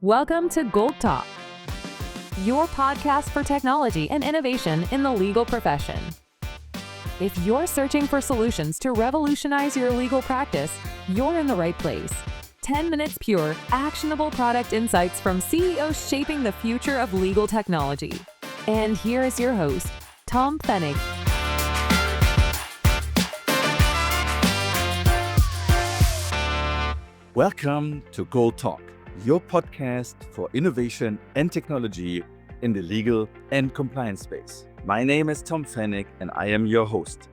Welcome to GOLT TALK, your podcast for technology and innovation in the legal profession. If you're searching for solutions to revolutionize your legal practice, you're in the right place. 10 minutes pure, actionable product insights from CEOs shaping the future of legal technology. And here is your host, Tom Pfennig. Welcome to GOLT TALK, your podcast for innovation and technology in the legal and compliance space. My name is Tom Pfennig and I am your host.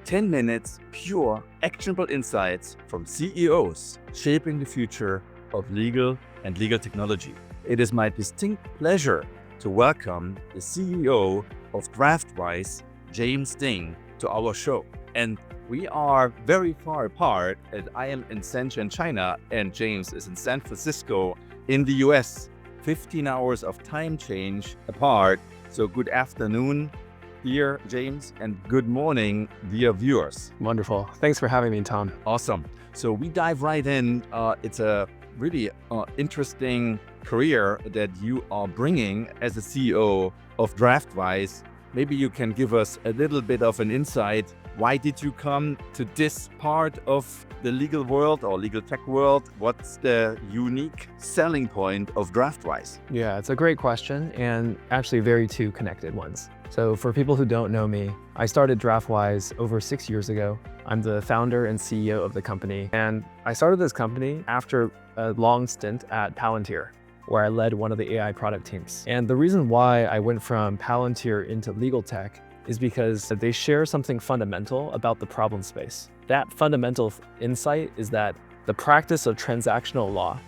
10 minutes, pure, actionable insights from CEOs shaping the future of legal and legal technology. It is my distinct pleasure to welcome the CEO of DraftWise, James Ding, to our show. And we are very far apart, as I am in Shenzhen, China, and James is in San Francisco in the US. 15 hours of time change apart. So good afternoon, dear James, and good morning, dear viewers. Wonderful. Thanks for having me, Tom. Awesome. So we dive right in. It's a really interesting career that you are bringing as a CEO of DraftWise. Maybe you can give us a little bit of an insight. Why did you come to this part of the legal world or legal tech world? What's the unique selling point of DraftWise? Yeah, it's a great question and actually very two connected ones. So for people who don't know me, I started DraftWise over 6 years ago. I'm the founder and CEO of the company. And I started this company after a long stint at Palantir, where I led one of the AI product teams. And the reason why I went from Palantir into LegalTech is because they share something fundamental about the problem space. That fundamental insight is that the practice of transactional law,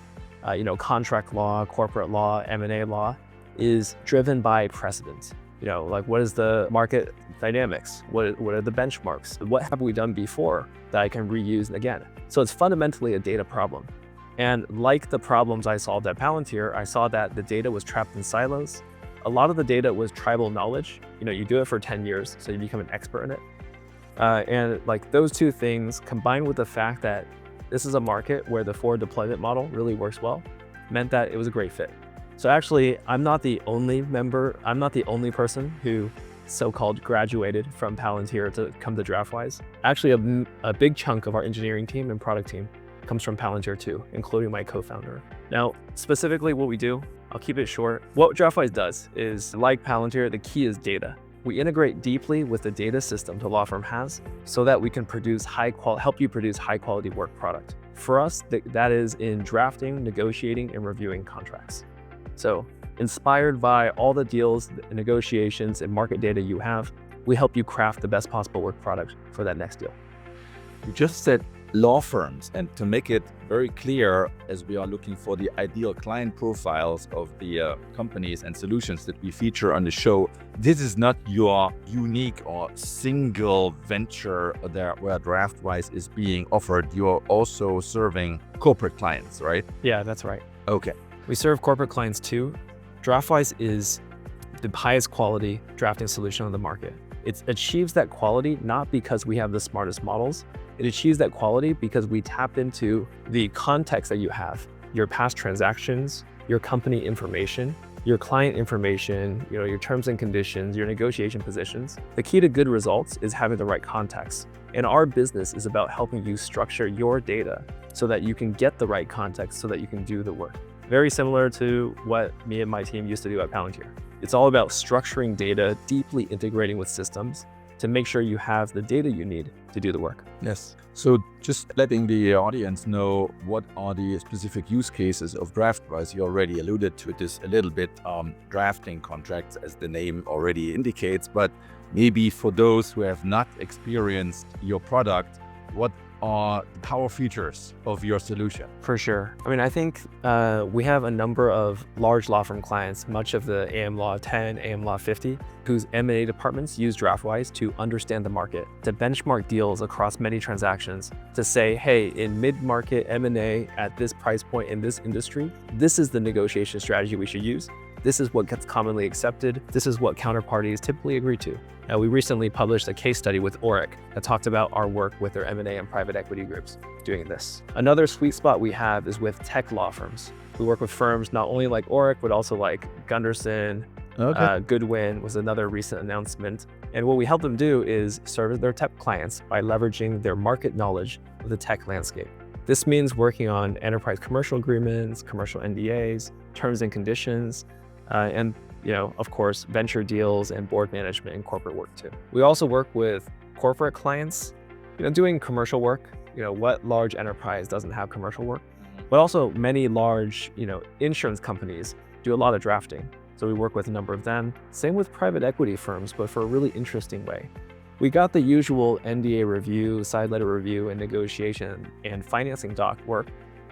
contract law, corporate law, M&A law, is driven by precedent. Like what is the market dynamics? What are the benchmarks? What have we done before that I can reuse again? So it's fundamentally a data problem. And like the problems I solved at Palantir, I saw that the data was trapped in silos. A lot of the data was tribal knowledge. You do it for 10 years, so you become an expert in it. And like those two things combined with the fact that this is a market where the forward deployment model really works well, meant that it was a great fit. So actually, I'm not the only person who so-called graduated from Palantir to come to DraftWise. Actually, a big chunk of our engineering team and product team comes from Palantir too, including my co-founder. Now, specifically what we do, I'll keep it short. What DraftWise does is, like Palantir, the key is data. We integrate deeply with the data system the law firm has so that we can help you produce high quality work product. For us, that is in drafting, negotiating, and reviewing contracts. So inspired by all the deals, negotiations, and market data you have, we help you craft the best possible work product for that next deal. You just said law firms, and to make it very clear, as we are looking for the ideal client profiles of the companies and solutions that we feature on the show, this is not your unique or single venture where DraftWise is being offered. You are also serving corporate clients, right? Yeah, that's right. Okay. We serve corporate clients too. DraftWise is the highest quality drafting solution on the market. It achieves that quality not because we have the smartest models. It achieves that quality because we tap into the context that you have, your past transactions, your company information, your client information, your terms and conditions, your negotiation positions. The key to good results is having the right context. And our business is about helping you structure your data so that you can get the right context so that you can do the work. Very similar to what me and my team used to do at Palantir. It's all about structuring data, deeply integrating with systems to make sure you have the data you need to do the work. Yes. So just letting the audience know what are the specific use cases of DraftWise. You already alluded to this a little bit, drafting contracts as the name already indicates, but maybe for those who have not experienced your product, what are the power features of your solution? For sure. I think we have a number of large law firm clients, much of the AM Law 10, AM Law 50, whose M&A departments use DraftWise to understand the market, to benchmark deals across many transactions, to say, hey, in mid-market M&A at this price point in this industry, this is the negotiation strategy we should use. This is what gets commonly accepted. This is what counterparties typically agree to. Now, we recently published a case study with Oric that talked about our work with their M&A and private equity groups doing this. Another sweet spot we have is with tech law firms. We work with firms not only like Oric, but also like Gunderson, Goodwin was another recent announcement. And what we help them do is serve their tech clients by leveraging their market knowledge of the tech landscape. This means working on enterprise commercial agreements, commercial NDAs, terms and conditions, and of course, venture deals and board management and corporate work too. We also work with corporate clients, doing commercial work. What large enterprise doesn't have commercial work? But also many large, insurance companies do a lot of drafting. So we work with a number of them. Same with private equity firms, but for a really interesting way. We got the usual NDA review, side letter review, and negotiation and financing doc work,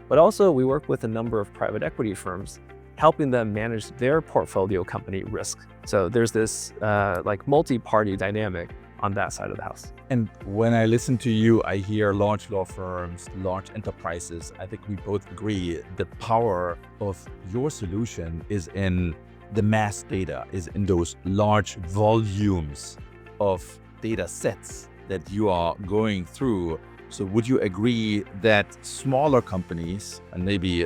but also we work with a number of private equity firms, helping them manage their portfolio company risk. So there's this multi-party dynamic on that side of the house. And when I listen to you, I hear large law firms, large enterprises. I think we both agree the power of your solution is in the mass data, is in those large volumes of data sets that you are going through. So would you agree that smaller companies, and maybe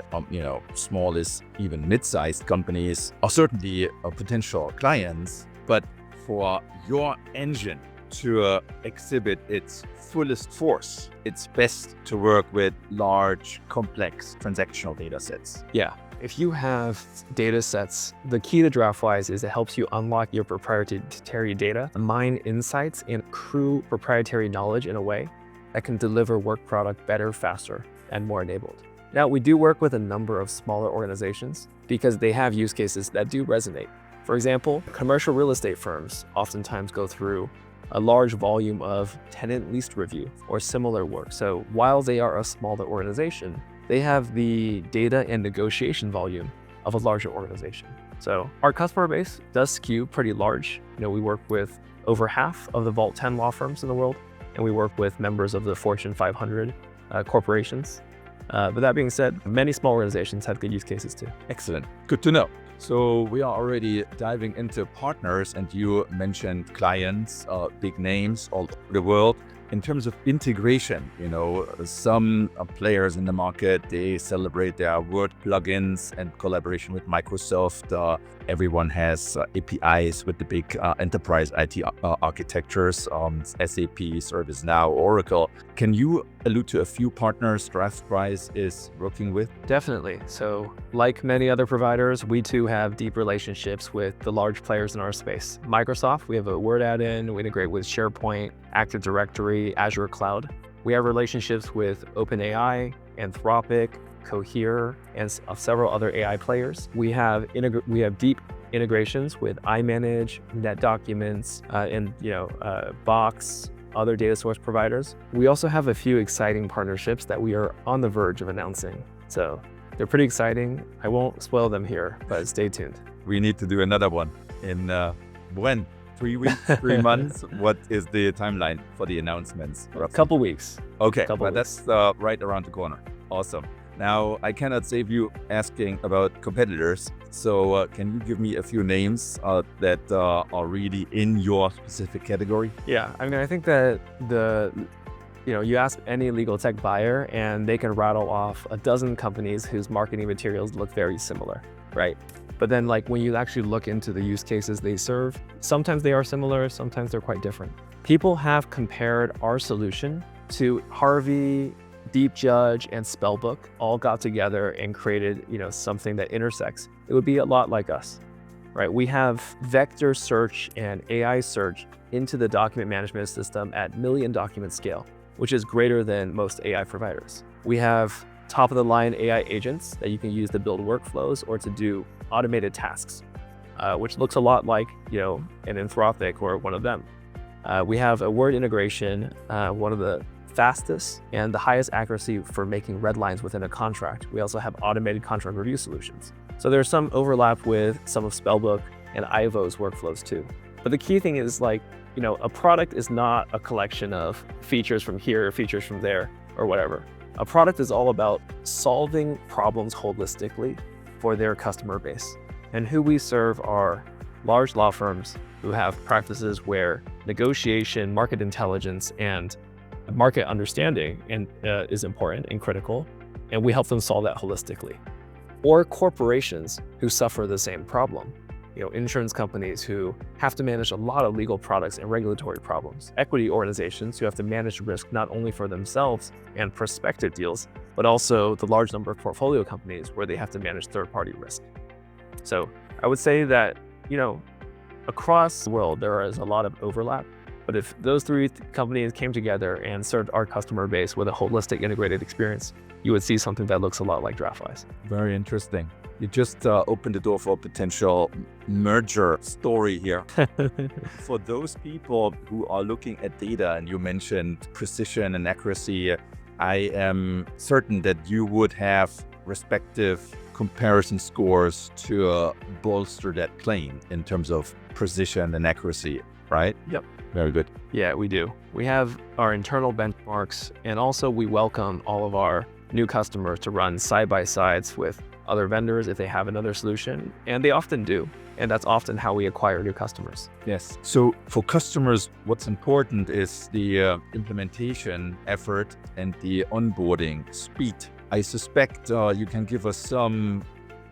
small is even mid-sized companies, are certainly potential clients, but for your engine to exhibit its fullest force, it's best to work with large, complex transactional data sets? Yeah. If you have data sets, the key to DraftWise is it helps you unlock your proprietary data, mine insights, and accrue proprietary knowledge in a way that can deliver work product better, faster, and more enabled. Now, we do work with a number of smaller organizations because they have use cases that do resonate. For example, commercial real estate firms oftentimes go through a large volume of tenant lease review or similar work. So while they are a smaller organization, they have the data and negotiation volume of a larger organization. So our customer base does skew pretty large. We work with over half of the Vault 10 law firms in the world, and we work with members of the Fortune 500 corporations. But that being said, many small organizations have good use cases too. Excellent. Good to know. So we are already diving into partners, and you mentioned clients, big names all over the world. In terms of integration, some players in the market, they celebrate their Word plugins and collaboration with Microsoft. Everyone has APIs with the big enterprise IT architectures, SAP, ServiceNow, Oracle. Can you allude to a few partners DraftWise is working with? Definitely. So like many other providers, we too have deep relationships with the large players in our space. Microsoft, we have a Word add-in, we integrate with SharePoint, Active Directory, Azure Cloud. We have relationships with OpenAI, Anthropic, Cohere, and several other AI players. We have deep integrations with iManage, NetDocuments, and Box, other data source providers. We also have a few exciting partnerships that we are on the verge of announcing. So they're pretty exciting. I won't spoil them here, but stay tuned. We need to do another one in when? 3 weeks, 3 months? What is the timeline for the announcements? A couple weeks. Okay, but that's right around the corner. Awesome. Now, I cannot save you asking about competitors. So can you give me a few names that are really in your specific category? Yeah, I think that you ask any legal tech buyer and they can rattle off a dozen companies whose marketing materials look very similar, right? But then when you actually look into the use cases they serve, sometimes they are similar, sometimes they're quite different. People have compared our solution to Harvey, Deep Judge, and Spellbook all got together and created, something that intersects. It would be a lot like us, right? We have vector search and AI search into the document management system at million document scale, which is greater than most AI providers. We have top-of-the-line AI agents that you can use to build workflows or to do automated tasks, which looks a lot like, an Anthropic or one of them. We have a Word integration, one of the fastest and the highest accuracy for making red lines within a contract. We also have automated contract review solutions. So there's some overlap with some of Spellbook and Ivo's workflows too. But the key thing is a product is not a collection of features from here, features from there, or whatever. A product is all about solving problems holistically for their customer base. And who we serve are large law firms who have practices where negotiation, market intelligence, and market understanding is important and critical. And we help them solve that holistically. or corporations who suffer the same problem. Insurance companies who have to manage a lot of legal products and regulatory problems, equity organizations who have to manage risk not only for themselves and prospective deals, but also the large number of portfolio companies where they have to manage third-party risk. So I would say that, across the world, there is a lot of overlap. But if those three companies came together and served our customer base with a holistic integrated experience, you would see something that looks a lot like DraftWise. Very interesting. You just opened the door for a potential merger story here. For those people who are looking at data, and you mentioned precision and accuracy, I am certain that you would have respective comparison scores to bolster that claim in terms of precision and accuracy, right? Yep. Very good. Yeah, we do. We have our internal benchmarks, and also we welcome all of our new customers to run side-by-sides with other vendors if they have another solution, and they often do. And that's often how we acquire new customers. Yes. So for customers, what's important is the implementation effort and the onboarding speed. I suspect you can give us some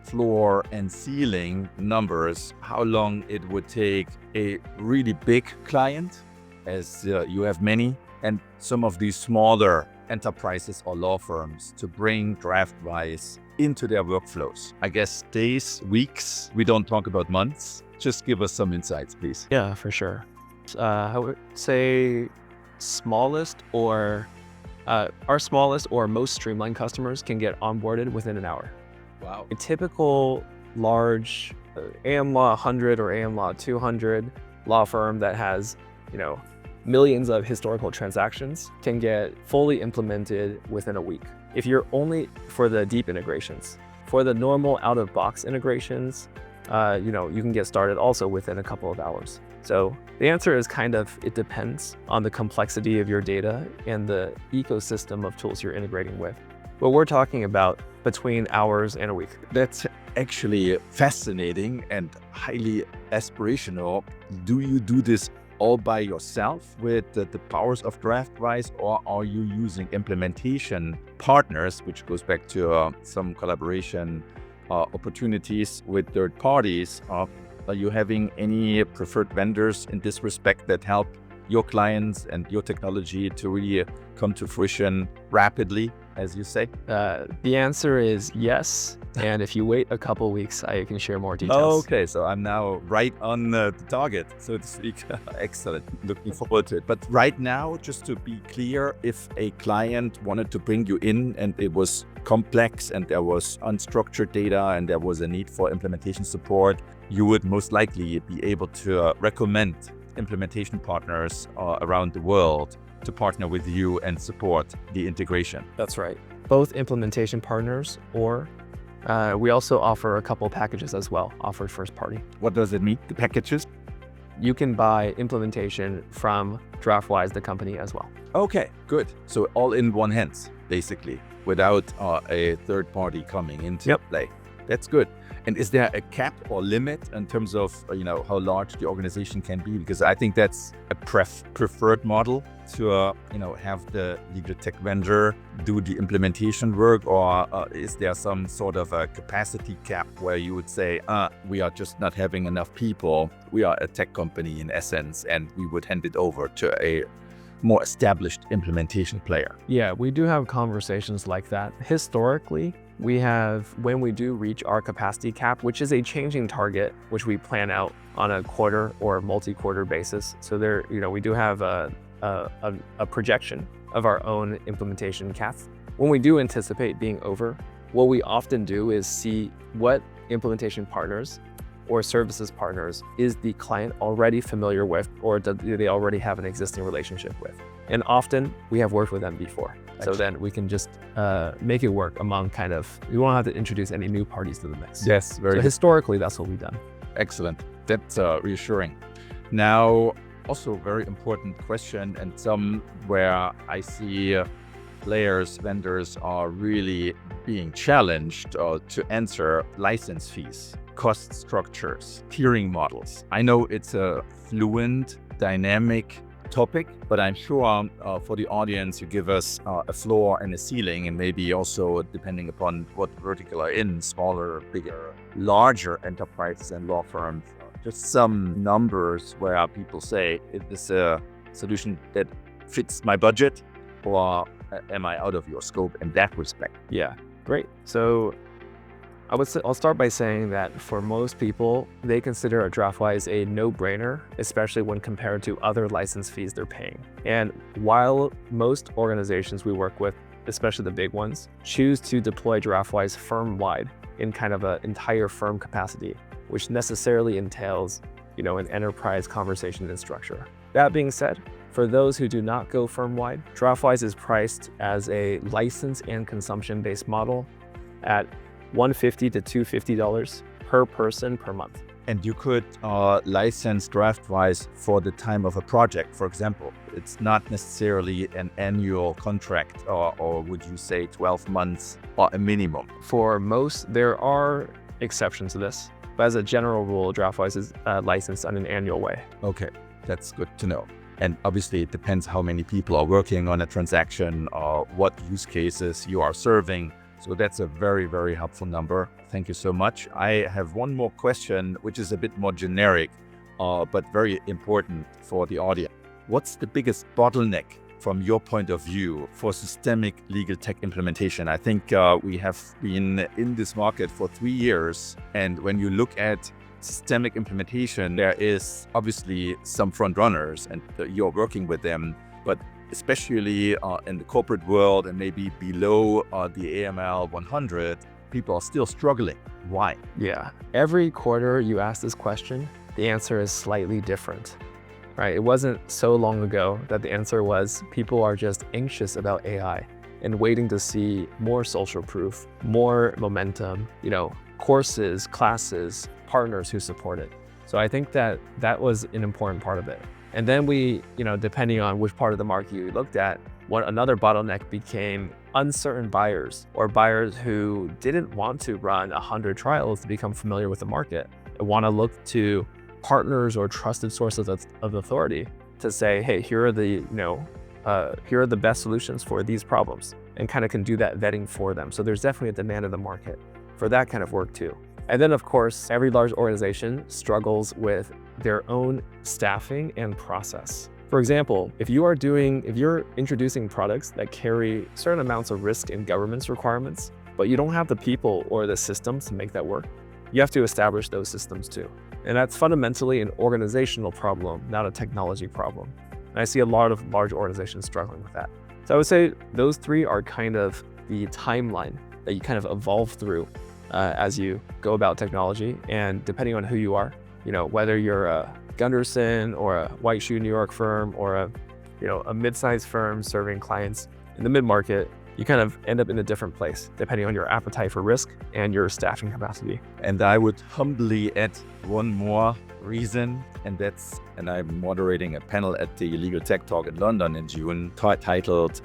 floor and ceiling numbers, how long it would take a really big client, as you have many, and some of these smaller enterprises or law firms to bring DraftWise into their workflows. I guess days, weeks, we don't talk about months. Just give us some insights, please. Yeah, for sure. I would say our smallest or most streamlined customers can get onboarded within an hour. Wow. A typical large AM Law 100 or AM Law 200 law firm that has, millions of historical transactions can get fully implemented within a week. If you're only for the deep integrations, for the normal out-of-box integrations, you can get started also within a couple of hours. So the answer is it depends on the complexity of your data and the ecosystem of tools you're integrating with. But we're talking about between hours and a week. That's actually fascinating and highly aspirational. Do you do this all by yourself with the powers of DraftWise, or are you using implementation partners, which goes back to some collaboration opportunities with third parties? Are you having any preferred vendors in this respect that help your clients and your technology to really come to fruition rapidly, as you say? The answer is yes. And if you wait a couple weeks, I can share more details. Okay, so I'm now right on the target, so to speak. Excellent. Looking forward to it. But right now, just to be clear, if a client wanted to bring you in and it was complex and there was unstructured data and there was a need for implementation support, you would most likely be able to recommend implementation partners around the world to partner with you and support the integration. That's right. Both implementation partners, or we also offer a couple packages as well, offered first party. What does it mean, the packages? You can buy implementation from DraftWise, the company, as well. Okay, good. So all in one hands, basically, without a third party coming into play. That's good. And is there a cap or limit in terms of how large the organization can be? Because I think that's a preferred model to have the LegalTech vendor do the implementation work, or is there some sort of a capacity cap where you would say, we are just not having enough people. We are a tech company in essence, and we would hand it over to a more established implementation player. Yeah, we do have conversations like that. Historically, we have, when we do reach our capacity cap, which is a changing target, which we plan out on a quarter or multi-quarter basis. So there, we do have a projection of our own implementation cap. When we do anticipate being over, what we often do is see what implementation partners or services partners is the client already familiar with, or do they already have an existing relationship with? And often we have worked with them before. So then we can just make it work among we won't have to introduce any new parties to the mix. Yes, very good. Historically, that's what we've done. Excellent. That's reassuring. Now, also very important question, and some where I see players, vendors are really being challenged to answer: license fees, cost structures, tiering models. I know it's a fluent, dynamic topic, but I'm sure for the audience, you give us a floor and a ceiling, and maybe also depending upon what vertical are in, smaller, bigger, larger enterprises and law firms, just some numbers where people say, is this a solution that fits my budget, or am I out of your scope in that respect? Yeah, great. So I'll start by saying that for most people, they consider a DraftWise a no-brainer, especially when compared to other license fees they're paying. And while most organizations we work with, especially the big ones, choose to deploy DraftWise firm-wide in kind of an entire firm capacity, which necessarily entails, an enterprise conversation and structure. That being said, for those who do not go firm-wide, DraftWise is priced as a license and consumption-based model at $150 to $250 per person per month. And you could license DraftWise for the time of a project, for example. It's not necessarily an annual contract, or would you say 12 months or a minimum? For most, there are exceptions to this, but as a general rule, DraftWise is licensed on an annual way. Okay, that's good to know. And obviously it depends how many people are working on a transaction or what use cases you are serving. So that's a very, very helpful number. Thank you so much. I have one more question, which is a bit more generic, but very important for the audience. What's the biggest bottleneck from your point of view for systemic legal tech implementation? I think we have been in this market for 3 years. And when you look at systemic implementation, there is obviously some front runners and you're working with them, but especially in the corporate world and maybe below the AML 100, people are still struggling. Why? Yeah. Every quarter you ask this question, the answer is slightly different, right? It wasn't so long ago that the answer was people are just anxious about AI and waiting to see more social proof, more momentum, courses, classes, partners who support it. So I think that was an important part of it. And then we, depending on which part of the market you looked at, another bottleneck became uncertain buyers, or buyers who didn't want to run 100 trials to become familiar with the market and want to look to partners or trusted sources of authority to say, hey, here are the best solutions for these problems, and kind of can do that vetting for them. So there's definitely a demand in the market for that kind of work too. And then of course, every large organization struggles with their own staffing and process. For example, if you're introducing products that carry certain amounts of risk and governance requirements, but you don't have the people or the systems to make that work, you have to establish those systems too. And that's fundamentally an organizational problem, not a technology problem. And I see a lot of large organizations struggling with that. So I would say those three are kind of the timeline that you kind of evolve through as you go about technology. And depending on who you are, whether you're a Gunderson or a white shoe New York firm or a mid-sized firm serving clients in the mid-market, you kind of end up in a different place depending on your appetite for risk and your staffing capacity. And I would humbly add one more reason, and I'm moderating a panel at the LegalTech talk in London in June titled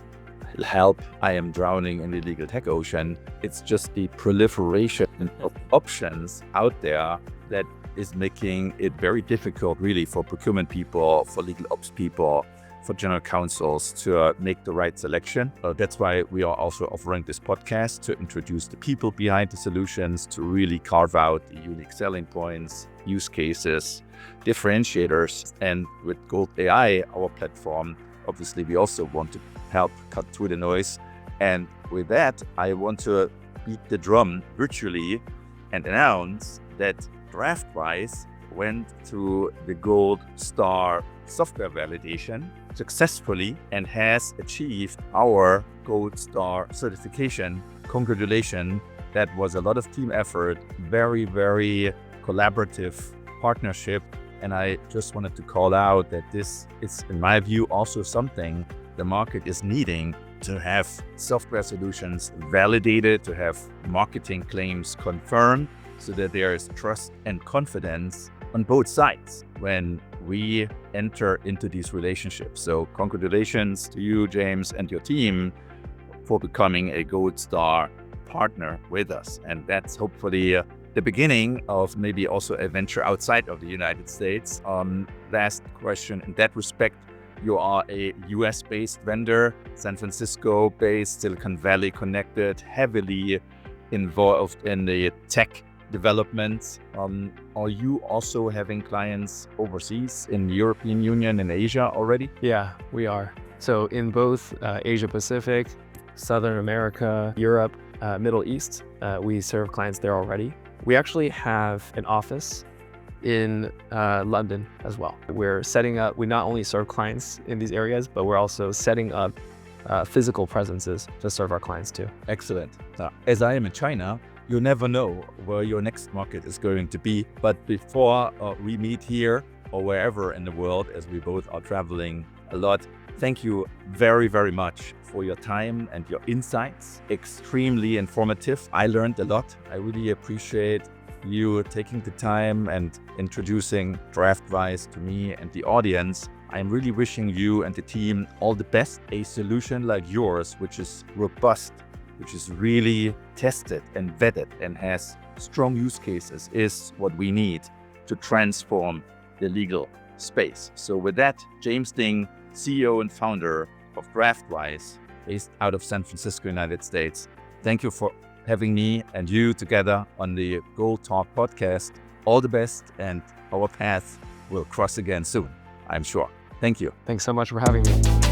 "Help, I am drowning in the legal tech ocean." It's just the proliferation of options out there that is making it very difficult really for procurement people, for legal ops people, for general counsels to make the right selection. That's why we are also offering this podcast to introduce the people behind the solutions, to really carve out the unique selling points, use cases, differentiators. And with GOLT AI, our platform, obviously we also want to help cut through the noise. And with that, I want to beat the drum virtually and announce that DraftWise went through the Gold Star software validation successfully and has achieved our Gold Star certification. Congratulations. That was a lot of team effort, very, very collaborative partnership. And I just wanted to call out that this is, in my view, also something the market is needing, to have software solutions validated, to have marketing claims confirmed, so that there is trust and confidence on both sides when we enter into these relationships. So congratulations to you, James, and your team for becoming a Gold Star partner with us. And that's hopefully the beginning of maybe also a venture outside of the United States. Last question in that respect, You are a US-based vendor, San Francisco-based, Silicon Valley connected, heavily involved in the tech development. Are you also having clients overseas in the European Union and Asia already? Yeah, we are. So in both Asia Pacific, Southern America, Europe, Middle East, we serve clients there already. We actually have an office in London as well. We're setting up, we not only serve clients in these areas, but we're also setting up physical presences to serve our clients too. Excellent. As I am in China, you never know where your next market is going to be. But before we meet here or wherever in the world, as we both are traveling a lot, thank you very, very much for your time and your insights. Extremely informative. I learned a lot. I really appreciate you taking the time and introducing DraftWise to me and the audience. I'm really wishing you and the team all the best. A solution like yours, which is robust, which is really tested and vetted and has strong use cases, is what we need to transform the legal space. So with that, James Ding, CEO and founder of DraftWise, based out of San Francisco, United States. Thank you for having me and you together on the GOLT TALK podcast. All the best, and our paths will cross again soon, I'm sure. Thank you. Thanks so much for having me.